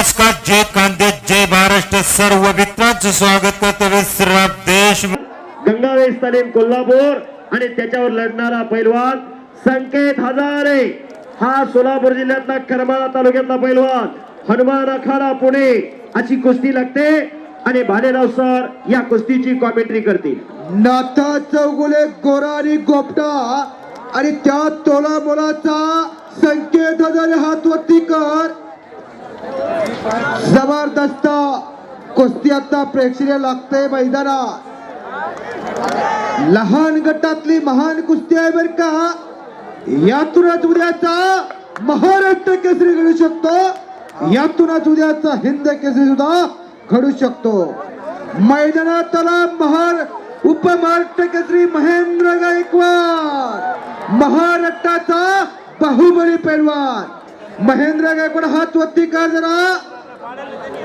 नमस्कार, जय कांदे, जय महाराष्ट्र. सर्व मित्रांचं स्वागत करतो विश्राम देश. गंगावेश तालीम कोल्हापूर आणि त्याच्यावर लढणारा पैलवान संकेत हजारे. हा सोलापूर जिल्ह्यातला करमाळा तालुक्यातला पैलवान. हनुमान अखाडा पुणे अशी कुस्ती लागते आणि भालेराव सर या कुस्तीची कॉमेंट्री करतील. नाथा चौगुले गोरा आणि गोपटा आणि त्या तोला मोलाचा संकेत हजारे हात वरती कर. जबरदस्त कुस्ती आता प्रेक्षणीय लागते मैदानात. लहान गटातली महान कुस्ती आहे बर का. यातूनच उद्याचा महाराष्ट्र केसरी घडू शकतो. यातूनच उद्याचा हिंद केसरी सुद्धा घडू शकतो. मैदानात त्याला उपमहाराष्ट्र केसरी महेंद्र गायकवाड, महाराष्ट्राचा बाहुबली पैलवान महेंद्र गायकवाड. हात वरती का जरा.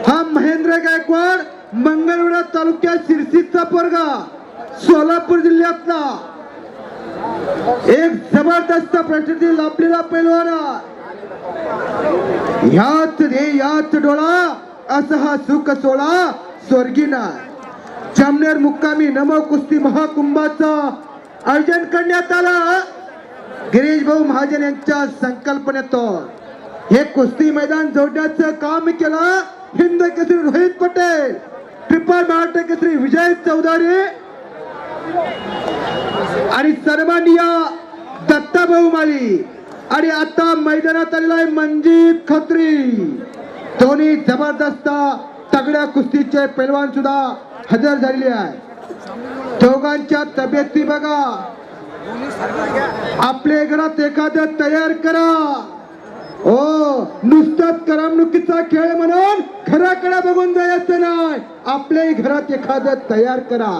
हा महेंद्र गायकवाड मंगळवेढा तालुक्यात शिरसीचा पोरगा, सोलापूर जिल्ह्यातला एक जबरदस्त प्रसिद्धी लाभलेला पैलवान. याच डोळा असा हा सुख सोळा स्वर्गीना. जामनेर मुक्कामी नमो कुस्ती महाकुंभाचं आयोजन करण्यात आलं. गिरीश भाऊ महाजन यांच्या संकल्पनेतून हे कुस्ती मैदान जोडण्याचं काम केलं हिंद केसरी रोहित पटेल, ट्रिपल महाराष्ट्र केसरी विजय चौधरी आणि सन्माननीय दत्ताभाऊ माली आणि आता मैदानात आलेला आहे मंजित खत्री. दोन्ही जबरदस्त तगड्या कुस्तीचे पैलवान सुद्धा हजर झालेले आहे. दोघांच्या तब्येती बघा. आपल्या घरात एखादं तयार करा. ओ नुसताच करमणुकीचा खेळ म्हणून घराकडे बघून जायचं नाही. आपल्याही घरात एखादं तयार करा.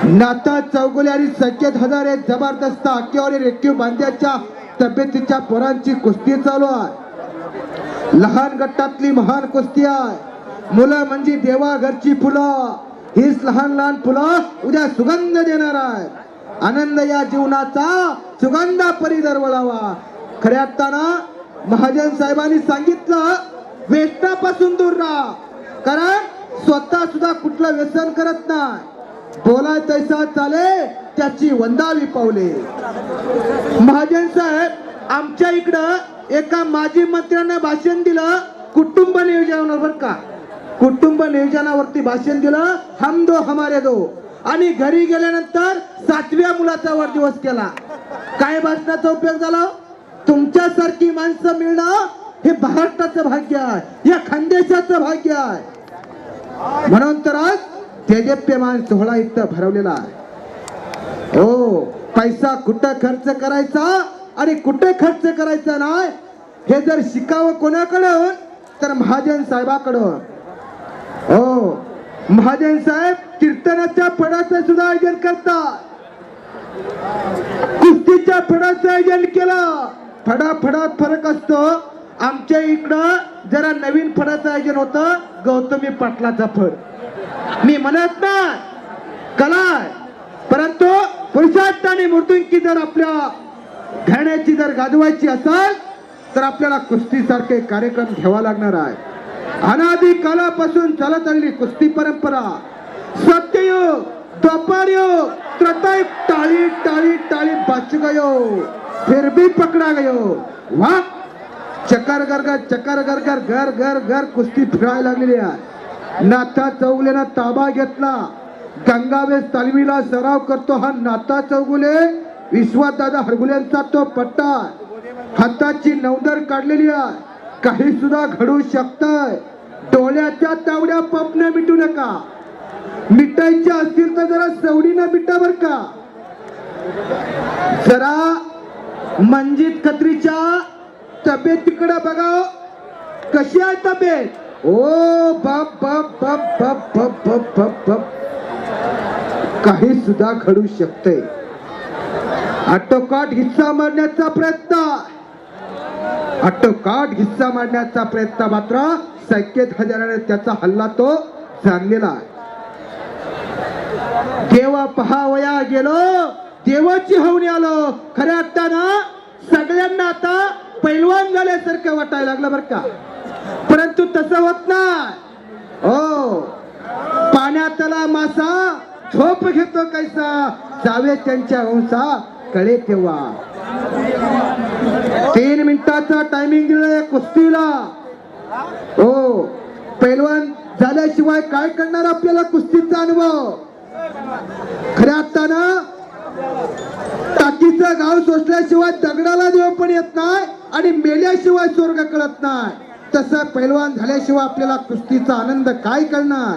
नाथा चौगुले आणि संकेत हजारे जबरदस्त आक्यावर रेखीव बांध्याच्या तब्येतीच्या पोरांची कुस्ती चालू आहे. लहान गटातली महान कुस्ती आहे. मुलं म्हणजे देवा घरची फुलं. हीच लहान लहान फुलं उद्या सुगंध देणार आहे. आनंद या जीवनाचा सुगंधा परी दरवळावा. खऱ्या अर्थानं महाजन साहेबांनी सांगितलं व्यसनापासून दूर राहा. कारण स्वतः सुद्धा कुठलं व्यसन करत नाही. बोलाय तैसा चाले त्याची वंदावी पावले. महाजन साहेब आमच्या इकडं एका माजी मंत्र्यांना भाषण दिलं कुटुंब नियोजनावर बर का. कुटुंब नियोजनावरती भाषण दिलं हम दो हमारे दो. आणि घरी गेल्यानंतर 7व्या मुलाचा वाढदिवस केला. काय भाषणाचा उपयोग झाला. तुमच्यासारखी माणसं मिळणं हे महाराष्ट्राचं भाग्य आहे, या खानदेशाचं भाग्य आहे. म्हणून तर आज तेजप्यमान सोहळा इथं भरवलेला आहे. हो पैसा कुठं खर्च करायचा आणि कुठे खर्च करायचा नाही हे जर शिकावं कोणाकडून तर महाजन साहेबाकडून. हो महाजन साहेब कीर्तनाच्या फडाचं सुद्धा आयोजन करतात. कुस्तीच्या फडाचं आयोजन केलं. फडात फरक असतो. आमच्या इकडं जरा नवीन फडाचं आयोजन होतं गौतमी पाटलाचा फड. मी म्हणत ना कला परंतु पुरुषार्थ आणि मूर्तींची जर आपल्या घराण्याची जर गाजवायची असेल तर आपल्याला कुस्ती सारखे कार्यक्रम घ्यावा लागणार आहे. अनादी कालापासून चालत आलेली कुस्ती परंपरा सत्ययुग, द्वापारयुग, त्रेतायुग टाळी टाळी टाळी बच गयो फिर भी पकड़ा गयो. वाह चक्कर घर घर घर घर कुस्ती फिरायला लागलेली आहे. नाथा चौगुलेनं ताबा घेतला. गंगावेश तालमीला सराव करतो हा नाथा चौगुले. विश्वासदादा हरगुल्यांचा तो पट्टा. हाताची नवदर काढलेली आहे. काही सुद्धा घडू शकतंय. डोळ्याच्या तावड्या पपण्या मिटू नका. मिटायच्या असतील तर जरा सवडीनं मिटा बर का. जरा मंजित खत्रीच्या तब्येतीकडे बघा कशी आहे तब्येत. ओ बाप बाप बाप बाप बाप बाप बाप बाप. काही सुद्धा घडू शकते. आटोकाट हिस्सा मारण्याचा प्रयत्न मात्र संकेत हजाराने त्याचा हल्ला तो जाणलेला आहे. देवा पहावया गेलो देवाची हवणी आलो. खऱ्या अर्थानं सगळ्यांना आता पैलवान झाल्यासारखं वाटायला लागलं बर का. पण परंतु तसं होत नाही हो. पाण्यातला मासा झोप घेतो कैसा, जावे त्यांच्या अंसा कळे तेव्हा. 3 मिनिटाचा टायमिंग दिलाय कुस्तीला हो. पैलवान झाल्याशिवाय काय करणार आपल्याला कुस्तीचा अनुभव. खऱ्या अर्थानं टाकीचं गाव सोसल्याशिवाय दगडाला देव पण येत नाही आणि मेल्याशिवाय स्वर्ग कळत नाही. तसं पैलवान झाल्याशिवाय आपल्याला कुस्तीचा आनंद काय करणार.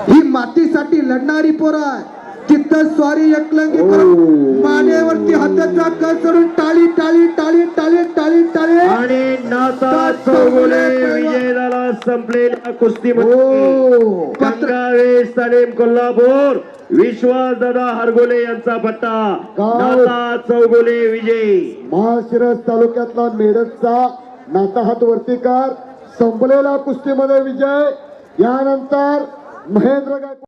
ही मातीसाठी लढणारी पोरं आहे. तिथं स्वारी एकलंगी करून मानेवरती हाताचा कळ करून टाळी टाळी टाळी टाळी टाळी टाळी आणि नाता चौगुले विजय झाला संपलेल्या कुस्तीमध्ये. गंगावेश सलीम कोल्हापूर, विश्वास दादा हरगोले यांचा पट्टा. नाता चौगुले विजय. माळशिरस तालुक्यातला मेडसचा नाता हात वरतीकर संपलेल्या कुस्तीमध्ये विजय. यानंतर महेंद्र गायकवाड.